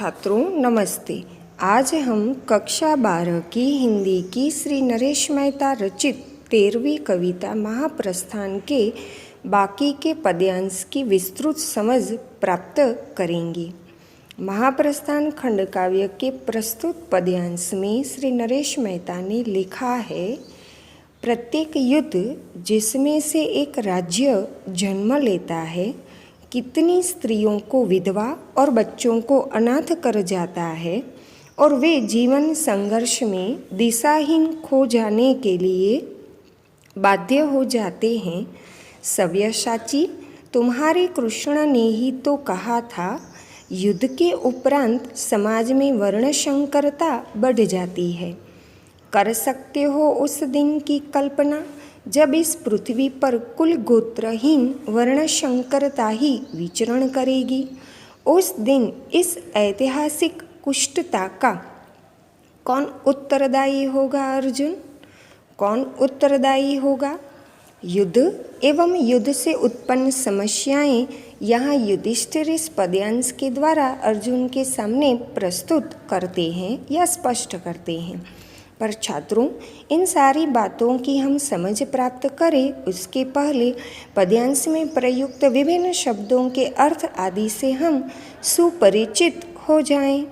छात्रों नमस्ते। आज हम कक्षा 12 की हिंदी की श्री नरेश मेहता रचित 13वीं कविता महाप्रस्थान के बाकी के पद्यांश की विस्तृत समझ प्राप्त करेंगे। महाप्रस्थान खंड काव्य के प्रस्तुत पद्यांश में श्री नरेश मेहता ने लिखा है, प्रत्येक युद्ध जिसमें से एक राज्य जन्म लेता है, कितनी स्त्रियों को विधवा और बच्चों को अनाथ कर जाता है और वे जीवन संघर्ष में दिशाहीन खो जाने के लिए बाध्य हो जाते हैं। सव्यसाची, तुम्हारे कृष्ण ने ही तो कहा था, युद्ध के उपरांत समाज में वर्णशंकरता बढ़ जाती है। कर सकते हो उस दिन की कल्पना जब इस पृथ्वी पर कुल गोत्रहीन वर्णशंकरता ही विचरण करेगी। उस दिन इस ऐतिहासिक कुष्ठता का कौन उत्तरदायी होगा अर्जुन? कौन उत्तरदायी होगा? युद्ध एवं युद्ध से उत्पन्न समस्याएं यहाँ युधिष्ठिर इस पद्यांश के द्वारा अर्जुन के सामने प्रस्तुत करते हैं या स्पष्ट करते हैं। पर छात्रों, इन सारी बातों की हम समझ प्राप्त करें उसके पहले पद्यांश में प्रयुक्त विभिन्न शब्दों के अर्थ आदि से हम सुपरिचित हो जाएं।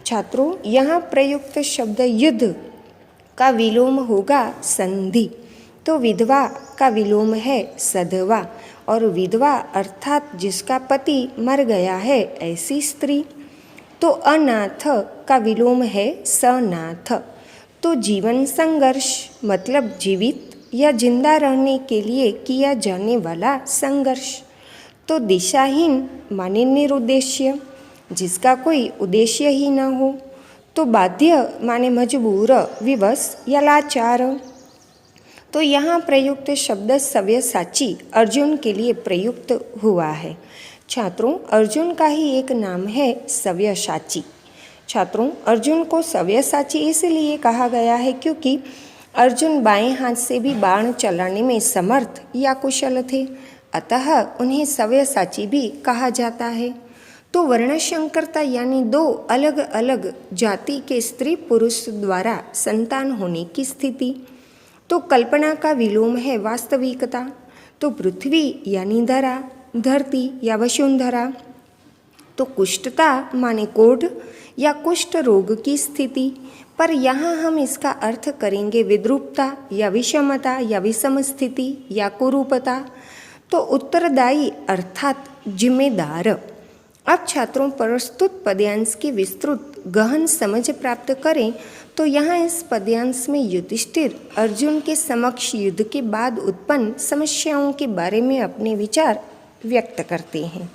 छात्रों, यहाँ प्रयुक्त शब्द युद्ध का विलोम होगा संधि, तो विधवा का विलोम है सधवा, और विधवा अर्थात जिसका पति मर गया है ऐसी स्त्री। तो अनाथ का विलोम है सनाथ, तो जीवन संघर्ष मतलब जीवित या जिंदा रहने के लिए किया जाने वाला संघर्ष। तो दिशाहीन माने निरुद्देश्य, जिसका कोई उद्देश्य ही न हो। तो बाध्य माने मजबूर, विवश या लाचार। तो यहाँ प्रयुक्त शब्द सव्यसाची अर्जुन के लिए प्रयुक्त हुआ है। छात्रों, अर्जुन का ही एक नाम है सव्यसाची। छात्रों, अर्जुन को सव्यसाची इसलिए कहा गया है क्योंकि अर्जुन बाएं हाथ से भी बाण चलाने में समर्थ या कुशल थे, अतः उन्हें सव्यसाची भी कहा जाता है। तो वर्णशंकरता यानी दो अलग अलग जाति के स्त्री पुरुष द्वारा संतान होने की स्थिति। तो कल्पना का विलोम है वास्तविकता। तो पृथ्वी यानी धरा, धरती या वसुंधरा। तो कुष्ठता माने कोढ़ या कुष्ठ रोग की स्थिति, पर यहाँ हम इसका अर्थ करेंगे विद्रूपता या विषमता या विषम स्थिति या कुरूपता। तो उत्तरदायी अर्थात जिम्मेदार। अब छात्रों, प्रस्तुत पद्यांश की विस्तृत गहन समझ प्राप्त करें तो यहाँ इस पद्यांश में युधिष्ठिर अर्जुन के समक्ष युद्ध के बाद उत्पन्न समस्याओं के बारे में अपने विचार व्यक्त करते हैं।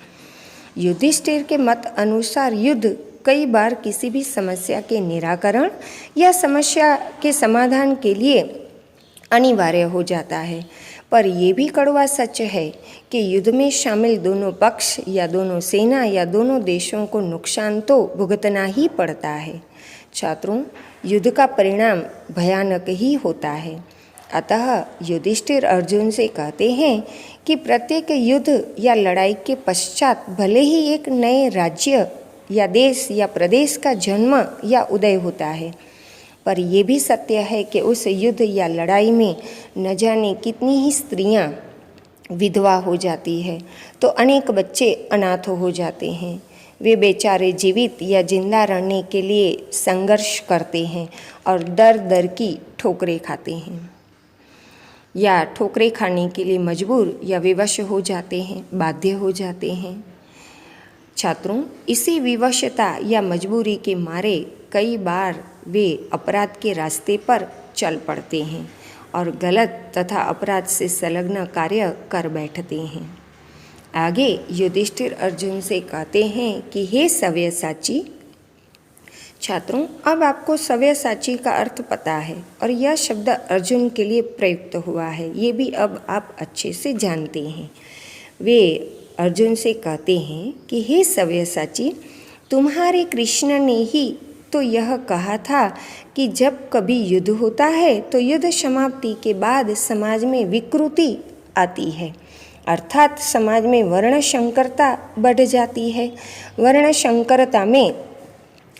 युधिष्ठिर के मत अनुसार युद्ध कई बार किसी भी समस्या के निराकरण या समस्या के समाधान के लिए अनिवार्य हो जाता है, पर यह भी कड़वा सच है कि युद्ध में शामिल दोनों पक्ष या दोनों सेना या दोनों देशों को नुकसान तो भुगतना ही पड़ता है। छात्रों, युद्ध का परिणाम भयानक ही होता है। अतः युधिष्ठिर अर्जुन से कहते हैं कि प्रत्येक युद्ध या लड़ाई के पश्चात भले ही एक नए राज्य या देश या प्रदेश का जन्म या उदय होता है, पर यह भी सत्य है कि उस युद्ध या लड़ाई में न जाने कितनी ही स्त्रियां विधवा हो जाती है, तो अनेक बच्चे अनाथ हो जाते हैं। वे बेचारे जीवित या जिंदा रहने के लिए संघर्ष करते हैं और दर दर की ठोकरें खाते हैं या ठोकरें खाने के लिए मजबूर या विवश हो जाते हैं, बाध्य हो जाते हैं। छात्रों, इसी विवशता या मजबूरी के मारे कई बार वे अपराध के रास्ते पर चल पड़ते हैं और गलत तथा अपराध से संलग्न कार्य कर बैठते हैं। आगे युधिष्ठिर अर्जुन से कहते हैं कि हे सव्यसाची। छात्रों, अब आपको सव्यसाची का अर्थ पता है और यह शब्द अर्जुन के लिए प्रयुक्त हुआ है, ये भी अब आप अच्छे से जानते हैं। वे अर्जुन से कहते हैं कि हे सव्यसाची, तुम्हारे कृष्ण ने ही तो यह कहा था कि जब कभी युद्ध होता है तो युद्ध समाप्ति के बाद समाज में विकृति आती है, अर्थात समाज में वर्णशंकरता बढ़ जाती है। वर्णशंकरता में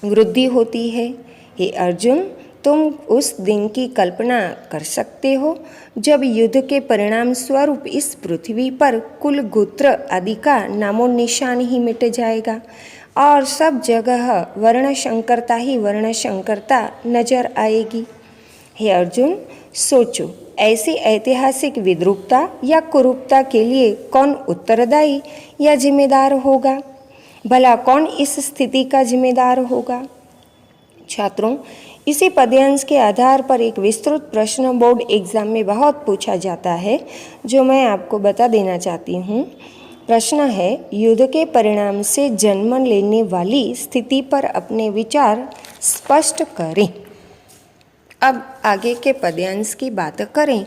वृद्धि होती है। हे अर्जुन, तुम उस दिन की कल्पना कर सकते हो जब युद्ध के परिणाम स्वरूप इस पृथ्वी पर कुल गोत्र आदि का नामो निशान ही मिट जाएगा और सब जगह वर्णशंकरता ही वर्णशंकरता नजर आएगी। हे अर्जुन, सोचो, ऐसी ऐतिहासिक विद्रूपता या कुरूपता के लिए कौन उत्तरदायी या जिम्मेदार होगा? भला कौन इस स्थिति का जिम्मेदार होगा? छात्रों, इसी पद्यांश के आधार पर एक विस्तृत प्रश्न बोर्ड एग्जाम में बहुत पूछा जाता है, जो मैं आपको बता देना चाहती हूँ। प्रश्न है, युद्ध के परिणाम से जन्म लेने वाली स्थिति पर अपने विचार स्पष्ट करें। अब आगे के पद्यांश की बात करें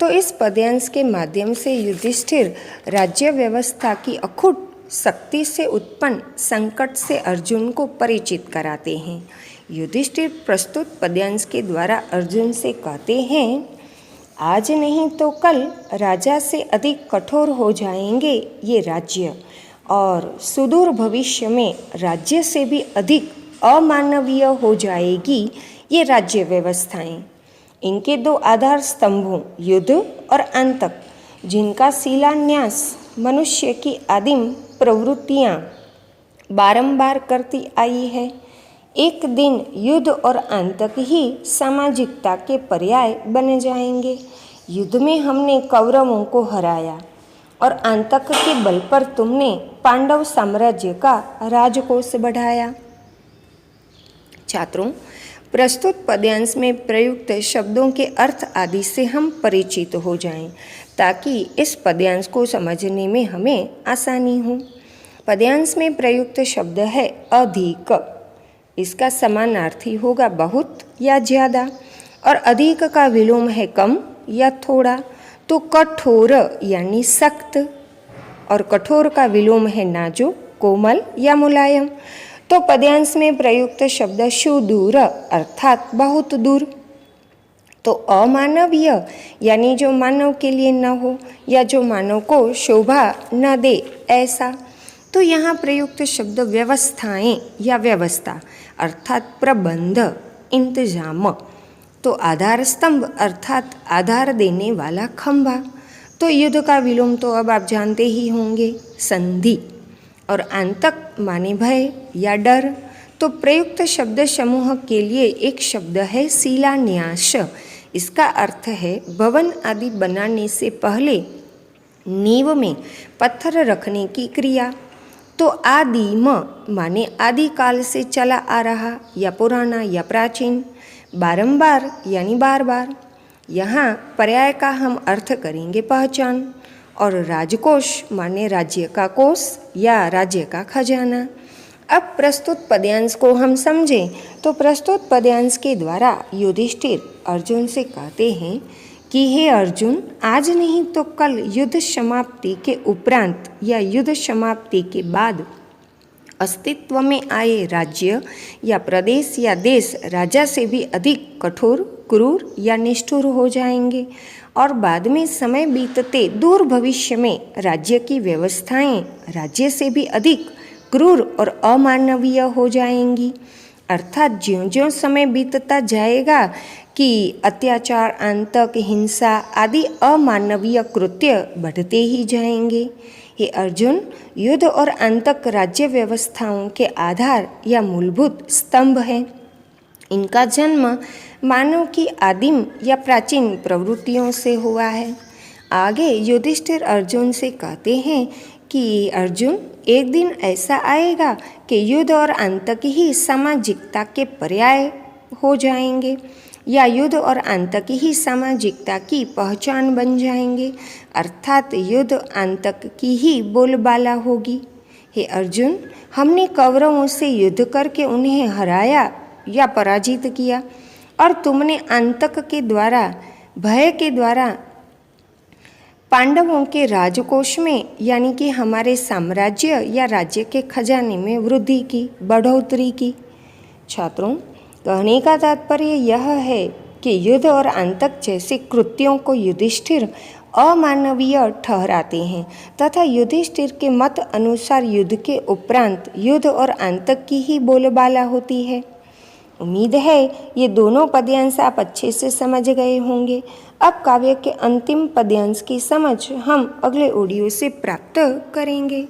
तो इस पद्यांश के माध्यम से युधिष्ठिर राज्य व्यवस्था की अखुट शक्ति से उत्पन्न संकट से अर्जुन को परिचित कराते हैं। युधिष्ठिर प्रस्तुत पद्यांश के द्वारा अर्जुन से कहते हैं, आज नहीं तो कल राजा से अधिक कठोर हो जाएंगे ये राज्य, और सुदूर भविष्य में राज्य से भी अधिक अमानवीय हो जाएगी ये राज्य व्यवस्थाएं। इनके दो आधार स्तंभों युद्ध और आतंक, जिनका शिलान्यास मनुष्य की आदिम प्रवृत्तियां बारंबार करती आई है, एक दिन युद्ध और आतंक ही सामाजिकता के पर्याय बन जाएंगे। युद्ध में हमने कौरवों को हराया और आतंक के बल पर तुमने पांडव साम्राज्य का राजकोष बढ़ाया। छात्रों, प्रस्तुत पद्यांश में प्रयुक्त शब्दों के अर्थ आदि से हम परिचित हो जाएं, ताकि इस पद्यांश को समझने में हमें आसानी हो। पद्यांश में प्रयुक्त शब्द है अधिक। इसका समानार्थी होगा बहुत या ज़्यादा, और अधिक का विलोम है कम या थोड़ा। तो कठोर यानी सख्त, और कठोर का विलोम है नाजुक, कोमल या मुलायम। तो पद्यांश में प्रयुक्त शब्द सुदूर अर्थात बहुत दूर। तो अमानवीय यानी जो मानव के लिए न हो या जो मानव को शोभा न दे ऐसा। तो यहाँ प्रयुक्त शब्द व्यवस्थाएं या व्यवस्था अर्थात प्रबंध, इंतजाम। तो आधार स्तंभ अर्थात आधार देने वाला खंभा। तो युद्ध का विलोम तो अब आप जानते ही होंगे, संधि। और आतंक माने भय या डर। तो प्रयुक्त शब्द समूह के लिए एक शब्द है शिलान्यास। इसका अर्थ है भवन आदि बनाने से पहले नींव में पत्थर रखने की क्रिया। तो आदिम माने आदिकाल से चला आ रहा या पुराना या प्राचीन। बारंबार यानी बार बार। यहाँ पर्याय का हम अर्थ करेंगे पहचान। और राजकोष माने राज्य का कोष या राज्य का खजाना। अब प्रस्तुत पद्यांश को हम समझें तो प्रस्तुत पद्यांश के द्वारा युधिष्ठिर अर्जुन से कहते हैं कि हे अर्जुन, आज नहीं तो कल युद्ध समाप्ति के उपरांत या युद्ध समाप्ति के बाद अस्तित्व में आए राज्य या प्रदेश या देश राजा से भी अधिक कठोर, क्रूर या निष्ठुर हो जाएंगे, और बाद में समय बीतते दूर भविष्य में राज्य की व्यवस्थाएं राज्य से भी अधिक क्रूर और अमानवीय हो जाएंगी। अर्थात ज्यों ज्यों समय बीतता जाएगा कि अत्याचार, आतंक, हिंसा आदि अमानवीय कृत्य बढ़ते ही जाएंगे। हे अर्जुन, युद्ध और आतंक राज्य व्यवस्थाओं के आधार या मूलभूत स्तंभ हैं। इनका जन्म मानव की आदिम या प्राचीन प्रवृत्तियों से हुआ है। आगे युधिष्ठिर अर्जुन से कहते हैं कि अर्जुन, एक दिन ऐसा आएगा कि युद्ध और आतंक ही सामाजिकता के पर्याय हो जाएंगे, या युद्ध और आतंक ही सामाजिकता की पहचान बन जाएंगे। अर्थात युद्ध आतंक की ही बोलबाला होगी। हे अर्जुन, हमने कौरवों से युद्ध करके उन्हें हराया या पराजित किया, और तुमने आतंक के द्वारा, भय के द्वारा पांडवों के राजकोष में यानी कि हमारे साम्राज्य या राज्य के खजाने में वृद्धि की, बढ़ोतरी की। छात्रों, कहने का तात्पर्य यह है कि युद्ध और आतंक जैसे कृत्यों को युधिष्ठिर अमानवीय ठहराते हैं तथा युधिष्ठिर के मत अनुसार युद्ध के उपरांत युद्ध और आतंक की ही बोलबाला होती है। उम्मीद है ये दोनों पद्यांश आप अच्छे से समझ गए होंगे। अब काव्य के अंतिम पद्यांश की समझ हम अगले ऑडियो से प्राप्त करेंगे।